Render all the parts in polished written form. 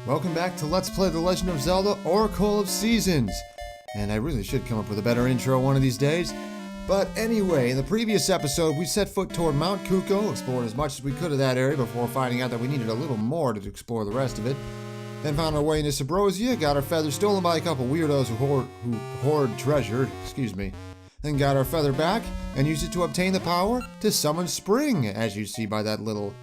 Welcome back to Let's Play The Legend of Zelda Oracle of Seasons. And I really should come up with a better intro one of these days. But anyway, in the previous episode, we set foot toward Mount Kuko, explored as much as we could of that area before finding out that we needed a little more to explore the rest of it. Then found our way into Subrosia, got our feathers stolen by a couple weirdos who hoard treasure, Then got our feather back, and used it to obtain the power to summon spring, as you see by that little,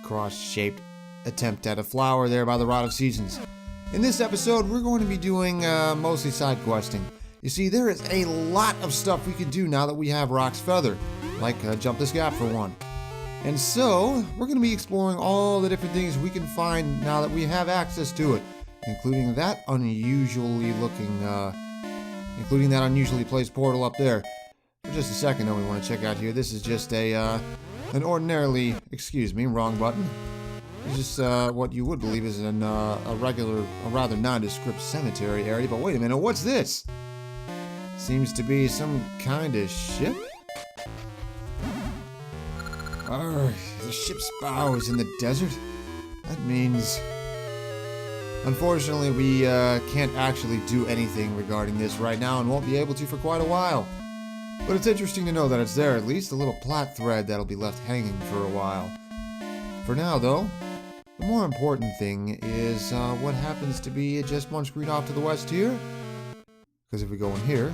cross-shaped attempt at a flower there by the Rod of Seasons. In this episode, we're going to be doing mostly side questing. You see, there is a lot of stuff we can do now that we have Rock's Feather, like jump this gap for one. And so, we're going to be exploring all the different things we can find now that we have access to it, including that unusually placed portal up there. For just a second, though, we want to check out here. This is just an ordinarily, wrong button. It's just what you would believe is a rather nondescript cemetery area. But wait a minute, what's this? Seems to be some kind of ship? The ship's bow is in the desert? That means... Unfortunately, we can't actually do anything regarding this right now and won't be able to for quite a while. But it's interesting to know that it's there, at least a little plat thread that'll be left hanging for a while. For now, though, the more important thing is what happens to be just one screen off to the west here. Because if we go in here...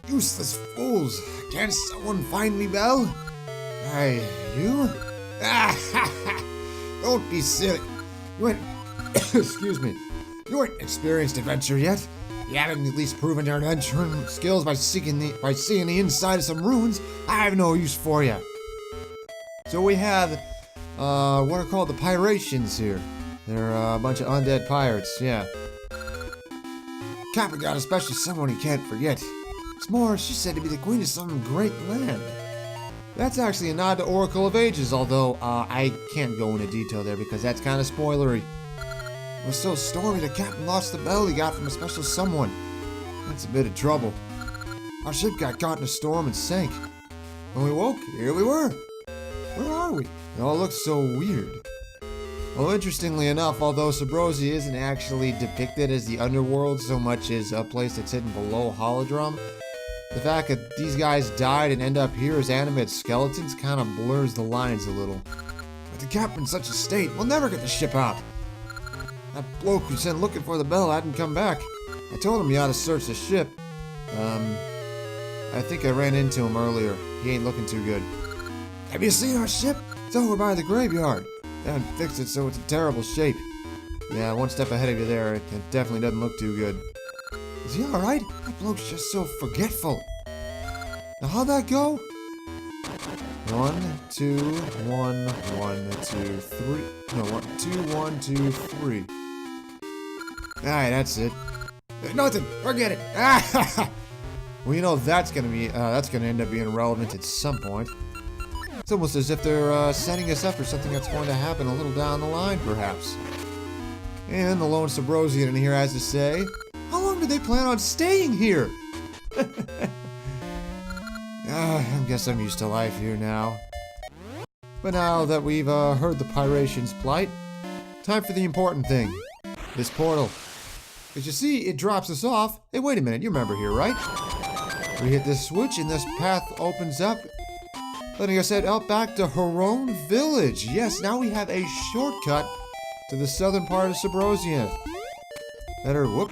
Useless fools! Can't someone find me, Belle? Hey, you? Don't be silly. You ain't... You ain't experienced adventure yet. You haven't at least proven your adventuring skills by seeing the inside of some ruins. I have no use for you. So we have... what are called the Pi Rations here. They're a bunch of undead pirates, yeah. Kappa got a special someone he can't forget. What's more, she's said to be the queen of some great land. That's actually a nod to Oracle of Ages, although I can't go into detail there because that's kind of spoilery. It was so stormy the captain lost the bell he got from a special someone. That's a bit of trouble. Our ship got caught in a storm and sank. When we woke, here we were. Where are we? It all looks so weird. Well, interestingly enough, although Subrosia isn't actually depicted as the underworld so much as a place that's hidden below Holodrum, the fact that these guys died and end up here as animate skeletons kind of blurs the lines a little. With the captain in such a state, we'll never get the ship out. That bloke who sent looking for the bell hadn't come back. I told him he ought to search the ship. I think I ran into him earlier. He ain't looking too good. Have you seen our ship? It's over by the graveyard. They haven't fixed it, so it's in terrible shape. Yeah, one step ahead of you there. It definitely doesn't look too good. Is he alright? That bloke's just so forgetful. Now, how'd that go? 1, 2, 1, 1, 2, 3. No, 1, 2, 1, 2, 3. Alright, that's it. Nothing. Forget it. Well, you know that's gonna end up being relevant at some point. It's almost as if they're setting us up for something that's going to happen a little down the line, perhaps. And the lone Subrosian in here has to say, how long do they plan on staying here? I guess I'm used to life here now. But now that we've heard the Pi Rations' plight, time for the important thing. This portal. As you see, it drops us off. Hey, wait a minute, you remember here, right? We hit this switch and this path opens up, letting us head out back to Haron Village. Yes, now we have a shortcut to the southern part of Subrosia. Whoop.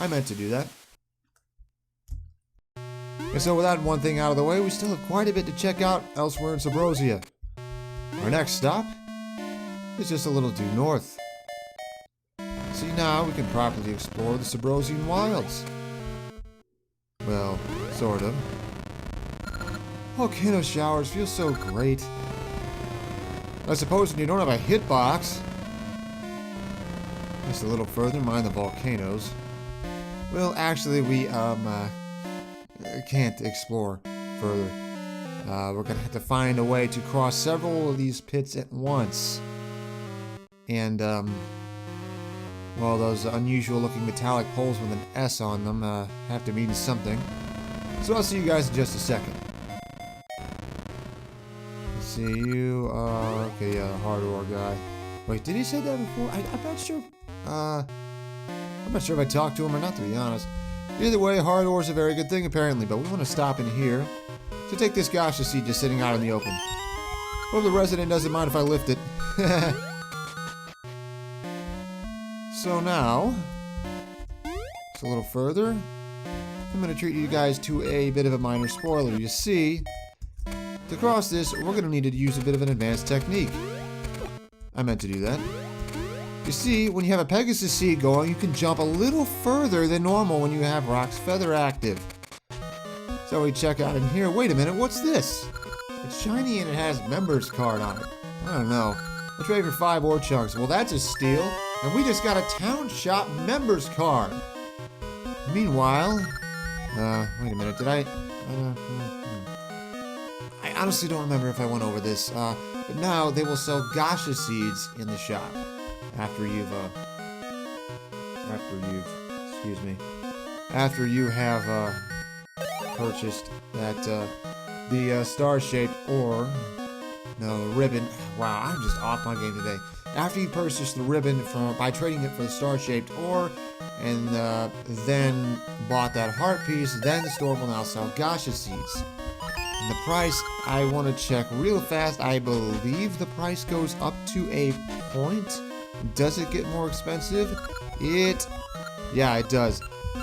I meant to do that. And so with that one thing out of the way, we still have quite a bit to check out elsewhere in Subrosia. Our next stop is just a little due north. See, now we can properly explore the Subrosian wilds. Well, sort of. Volcano showers feel so great. I suppose when you don't have a hitbox. Just a little further, mind the volcanoes. Well, actually, we can't explore further. We're gonna have to find a way to cross several of these pits at once. And, well, those unusual looking metallic poles with an S on them have to mean something. So I'll see you guys in just a second. see you. Okay, yeah, hard ore guy. Wait, did he say that before? I'm not sure. I'm not sure if I talked to him or not, to be honest. Either way, hard ore is a very good thing, apparently, but we want to stop in here to take this gaseous seed just sitting out in the open. Hope the resident doesn't mind if I lift it. So now, just a little further, I'm going to treat you guys to a bit of a minor spoiler. You see, to cross this, we're going to need to use a bit of an advanced technique. I meant to do that. You see, when you have a Pegasus seed going, you can jump a little further than normal when you have Rock's Feather active. So we check out in here. Wait a minute, what's this? It's shiny and it has members card on it. I don't know. I'll trade for 5 ore chunks. Well, that's a steal. And we just got a town shop members card. Meanwhile, wait a minute, did I honestly don't remember if I went over this. But now they will sell gacha seeds in the shop after you have purchased that the star-shaped ore. No, the ribbon. Wow, I'm just off my game today. After you purchase the ribbon by trading it for the star-shaped ore, and then bought that heart piece, then the store will now sell gacha seeds. And the price, I want to check real fast. I believe the price goes up to a point. Does it get more expensive? Yeah, it does.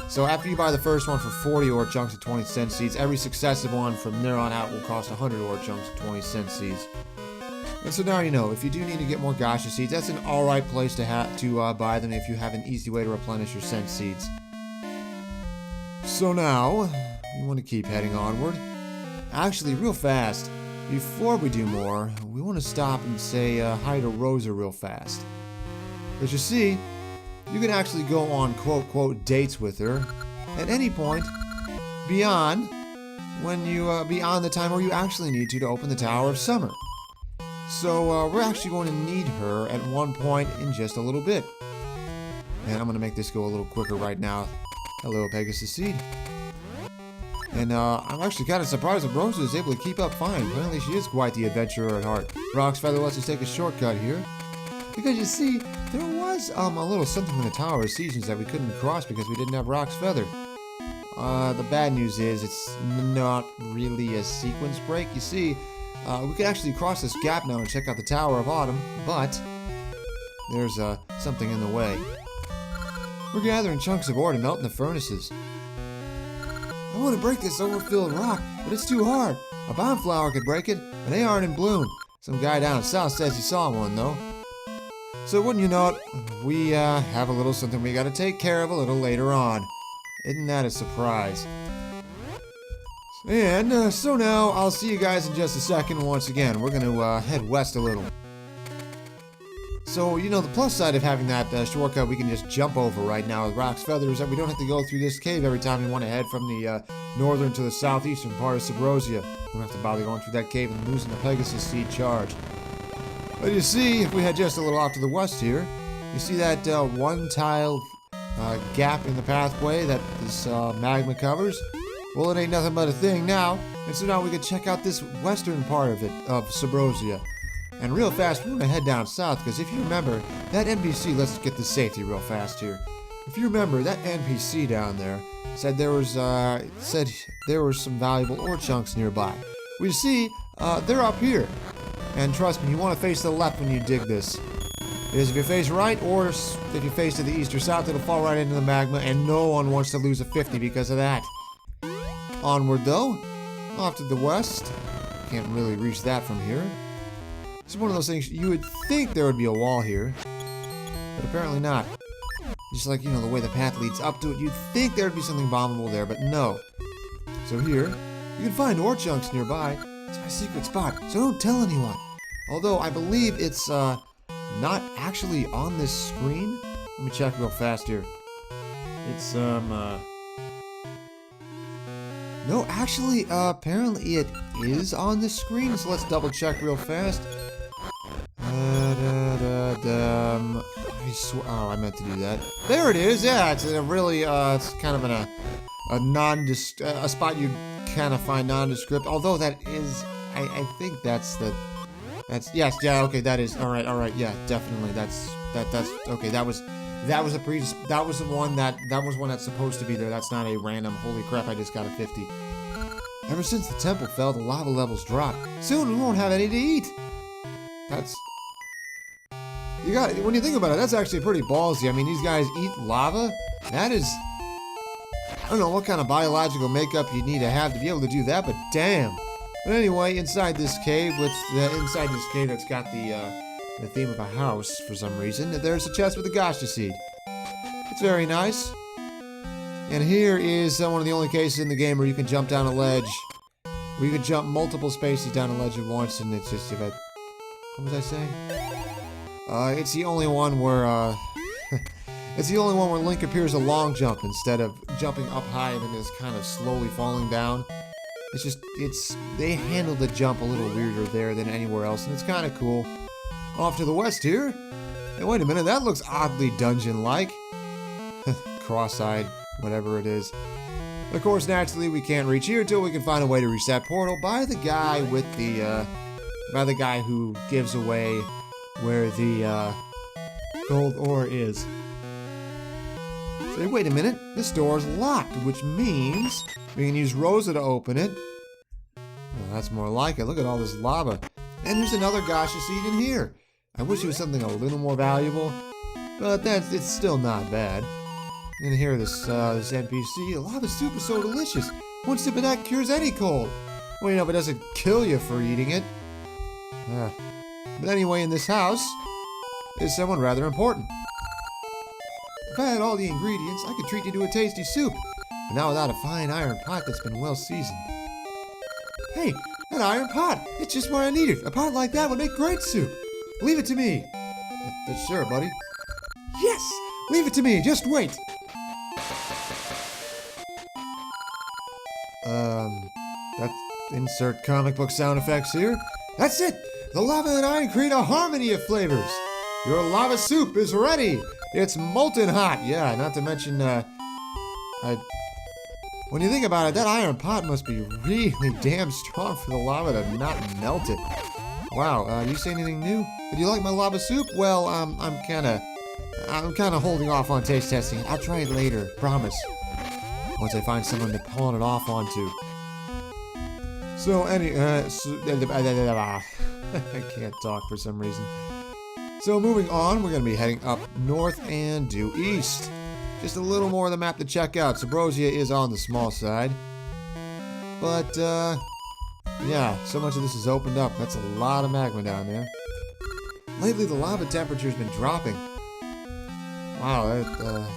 So after you buy the first one for 40 ore chunks of 20-cent seeds, every successive one from there on out will cost 100 ore chunks of 20-cent seeds. And so now you know, if you do need to get more gacha seeds, that's an alright place to buy them if you have an easy way to replenish your cent seeds. So now, you want to keep heading onward. Actually, real fast, before we do more, we want to stop and say hi to Rosia real fast. Because you see, you can actually go on quote-quote dates with her at any point beyond the time where you actually need to open the Tower of Summer. So we're actually going to need her at one point in just a little bit. And I'm going to make this go a little quicker right now. Hello, Pegasus Seed. And I'm actually kind of surprised that Rosia is able to keep up fine. Apparently she is quite the adventurer at heart. Rock's Feather lets us take a shortcut here. Because you see, there was a little something in the Tower of Seasons that we couldn't cross because we didn't have Rock's Feather. The bad news is it's not really a sequence break. You see, we could actually cross this gap now and check out the Tower of Autumn, but there's something in the way. We're gathering chunks of ore to melt in the furnaces. I want to break this overfilled rock, but it's too hard. A bomb flower could break it, but they aren't in bloom. Some guy down south says he saw one, though. So wouldn't you know it, we have a little something we gotta take care of a little later on. Isn't that a surprise? And so now, I'll see you guys in just a second once again. We're gonna head west a little. So, you know, the plus side of having that shortcut we can just jump over right now with Rock's Feather is that we don't have to go through this cave every time we want to head from the northern to the southeastern part of Subrosia. We don't have to bother going through that cave and losing the Pegasus Seed charge. But you see, if we head just a little off to the west here, you see that one tile gap in the pathway that this magma covers? Well, it ain't nothing but a thing now, and so now we can check out this western part of it, of Subrosia. And real fast, we're going to head down south, because if you remember, that NPC, let's get the safety real fast here. If you remember, that NPC down there said there was some valuable ore chunks nearby. We see, they're up here. And trust me, you want to face to the left when you dig this. Because if you face right, or if you face to the east or south, it'll fall right into the magma, and no one wants to lose a 50 because of that. Onward, though, off to the west. Can't really reach that from here. It's one of those things, you would think there would be a wall here, but apparently not. Just like, you know, the way the path leads up to it, you'd think there would be something bombable there, but no. So here, you can find ore chunks nearby. It's my secret spot, so don't tell anyone. Although, I believe it's, not actually on this screen. Let me check real fast here. It's, no, actually, apparently it is on the screen, so let's double check real fast. I swear, oh, I meant to do that. There it is, yeah, it's a really, it's kind of in a spot you kind of find nondescript, although that is, I think that's the That's, yes, yeah, okay, that is, alright, yeah, definitely, that's, okay, that was the one that's supposed to be there. That's not a random, holy crap, I just got a 50. Ever since the temple fell, the lava levels dropped. Soon we won't have any to eat. That's, when you think about it, that's actually pretty ballsy. I mean, these guys eat lava? That is, I don't know what kind of biological makeup you need to have to be able to do that, but damn. But anyway, inside this cave, that's got the theme of a house for some reason, there's a chest with a Gasha seed. It's very nice. And here is one of the only cases in the game where you can jump down a ledge. Where you can jump multiple spaces down a ledge at once, and it's just about... What was I saying? It's the only one where, it's the only one where Link appears a long jump instead of jumping up high and then just kind of slowly falling down. It's just, they handle the jump a little weirder there than anywhere else, and it's kind of cool. Off to the west here. Hey, wait a minute, that looks oddly dungeon-like. Cross-eyed, whatever it is. Of course, naturally, we can't reach here until we can find a way to reach that portal by the guy with the, by the guy who gives away where the, gold ore is. So, wait a minute, this door is locked, which means we can use Rosa to open it. Well, that's more like it. Look at all this lava. And there's another Gasha seed in here. I wish it was something a little more valuable, but it's still not bad. And here, this NPC, the lava soup is so delicious. One sip of that cures any cold. Well, you know, if it doesn't kill you for eating it. But anyway, in this house is someone rather important. If I had all the ingredients, I could treat you to a tasty soup. But not without a fine iron pot that's been well seasoned. Hey, an iron pot! It's just where I need it. A pot like that would make great soup. Leave it to me. Sure, buddy. Yes! Leave it to me. Just wait. That's insert comic book sound effects here. That's it! The lava and I create a harmony of flavors. Your lava soup is ready. It's molten hot. Yeah, not to mention, when you think about it, that iron pot must be really damn strong for the lava to not melt it. Wow, you say anything new? Did you like my lava soup? Well, I'm kinda holding off on taste testing. I'll try it later, promise. Once I find someone to pawn it off onto. So, I can't talk for some reason. So, moving on, we're gonna be heading up north and due east. Just a little more of the map to check out. Subrosia is on the small side. But, yeah, so much of this is opened up. That's a lot of magma down there. Lately, the lava temperature's been dropping. Wow,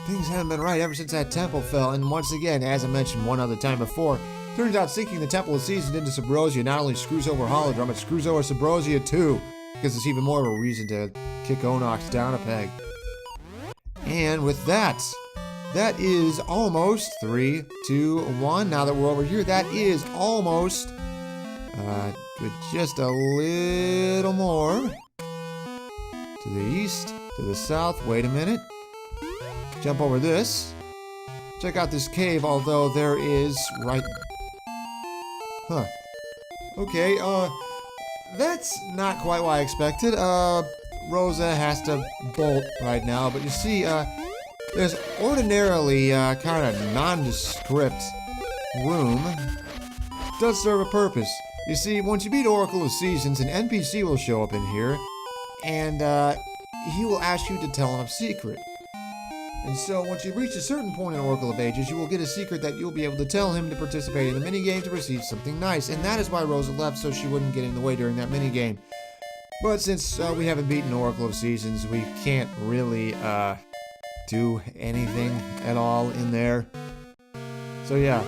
things haven't been right ever since that temple fell. And once again, as I mentioned one other time before, turns out sinking the Temple of Seasons into Subrosia not only screws over Holodrum, it screws over Subrosia too. Because it's even more of a reason to kick Onox down a peg. And with that, that is almost 3, 2, 1. Now that we're over here, that is almost, with just a little more. To the east, to the south. Wait a minute. Jump over this. Check out this cave, although there is right... Huh. Okay, that's not quite what I expected. Rosa has to bolt right now, but you see, there's ordinarily, kind of nondescript room. Does serve a purpose. You see, once you beat Oracle of Seasons, an NPC will show up in here, and, he will ask you to tell him a secret. And so, once you reach a certain point in Oracle of Ages, you will get a secret that you'll be able to tell him to participate in the minigame to receive something nice. And that is why Rosa left, so she wouldn't get in the way during that minigame. But since we haven't beaten Oracle of Seasons, we can't really, do anything at all in there. So yeah.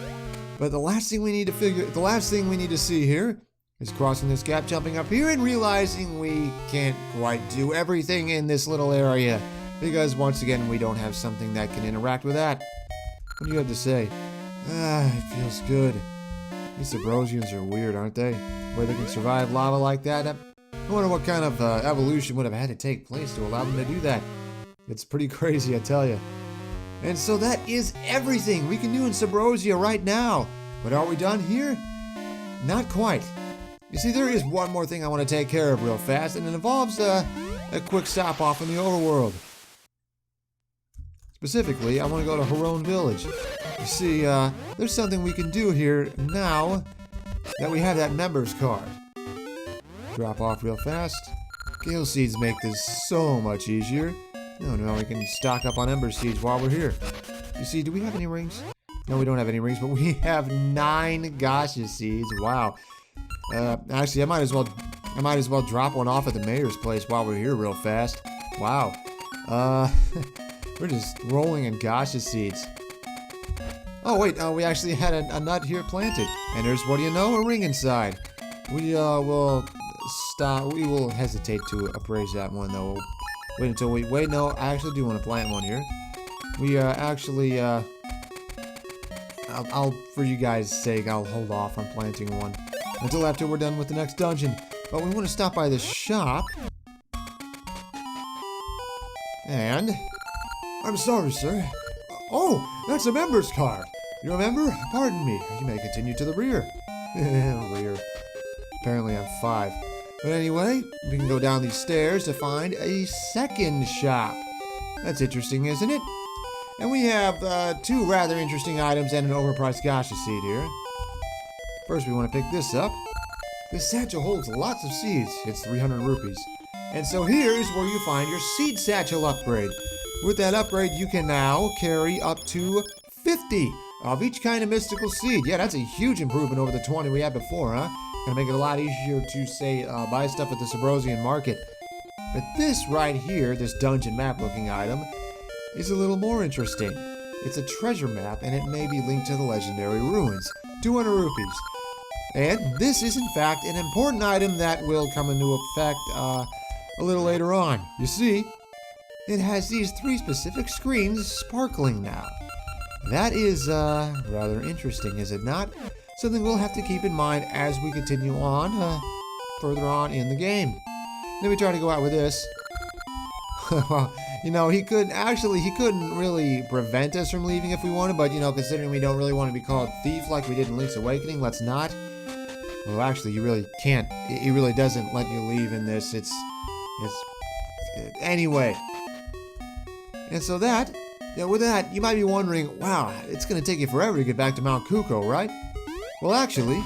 But the last thing we need to see here is crossing this gap, jumping up here, and realizing we can't quite do everything in this little area. Because, once again, we don't have something that can interact with that. What do you have to say? It feels good. These Subrosians are weird, aren't they? Where they can survive lava like that? I wonder what kind of evolution would have had to take place to allow them to do that. It's pretty crazy, I tell you. And so that is everything we can do in Subrosia right now. But are we done here? Not quite. You see, there is one more thing I want to take care of real fast, and it involves a quick stop off in the overworld. Specifically, I want to go to Haron Village. You see, there's something we can do here now that we have that members card. Drop off real fast. Gale Seeds make this so much easier. No, we can stock up on Ember Seeds while we're here. You see, do we have any rings? No, we don't have any rings, but we have 9 Gasha Seeds. Wow. Actually, I might as well drop one off at the mayor's place while we're here real fast. Wow. We're just rolling in Gasha Seeds. Oh wait, we actually had a nut here planted, and there's, what do you know, a ring inside. We will hesitate to appraise that one though. Wait until wait. No, I actually do want to plant one here. We actually I'll for you guys' sake, I'll hold off on planting one until after we're done with the next dungeon. But we want to stop by the shop. And I'm sorry, sir. Oh, that's a member's card. You remember? Pardon me. You may continue to the rear. Rear. Apparently I'm 5. But anyway, we can go down these stairs to find a second shop. That's interesting, isn't it? And we have 2 rather interesting items and an overpriced Gasha seed here. First, we want to pick this up. This satchel holds lots of seeds. It's 300 rupees. And so here's where you find your seed satchel upgrade. With that upgrade, you can now carry up to 50 of each kind of mystical seed. Yeah, that's a huge improvement over the 20 we had before, huh? Gonna make it a lot easier to, say, buy stuff at the Subrosian market. But this right here, this dungeon map looking item, is a little more interesting. It's a treasure map, and it may be linked to the legendary ruins. 200 rupees. And this is, in fact, an important item that will come into effect a little later on. You see, it has these 3 specific screens sparkling now. That is rather interesting, is it not? Something we'll have to keep in mind as we continue on further on in the game. Then we try to go out with this. Well, you know, he couldn't really prevent us from leaving if we wanted, but, you know, considering we don't really want to be called thief like we did in Link's Awakening, let's not. Well, actually, you really can't. He really doesn't let you leave in this. Anyway. And so that, with that, you might be wondering, wow, it's going to take you forever to get back to Mount Kuko, right? Well, actually,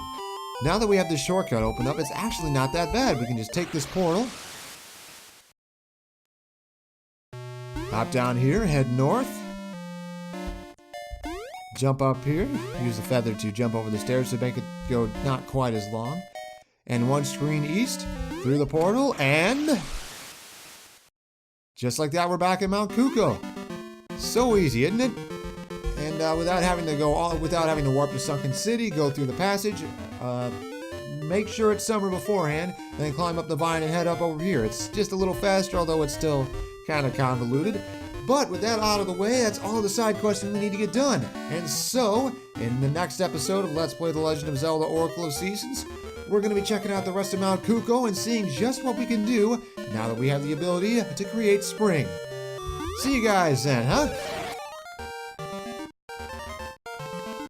now that we have this shortcut open up, it's actually not that bad. We can just take this portal, hop down here, head north, jump up here, use the feather to jump over the stairs to make it go not quite as long, and 1 screen east, through the portal, and just like that, we're back at Mount Kuko. So easy, isn't it? And without having to warp to Sunken City, go through the passage, make sure it's summer beforehand, then climb up the vine and head up over here. It's just a little faster, although it's still kind of convoluted. But with that out of the way, that's all the side questing we need to get done. And so, in the next episode of Let's Play The Legend of Zelda Oracle of Seasons, we're going to be checking out the rest of Mount Kuko and seeing just what we can do now that we have the ability to create spring. See you guys then, huh?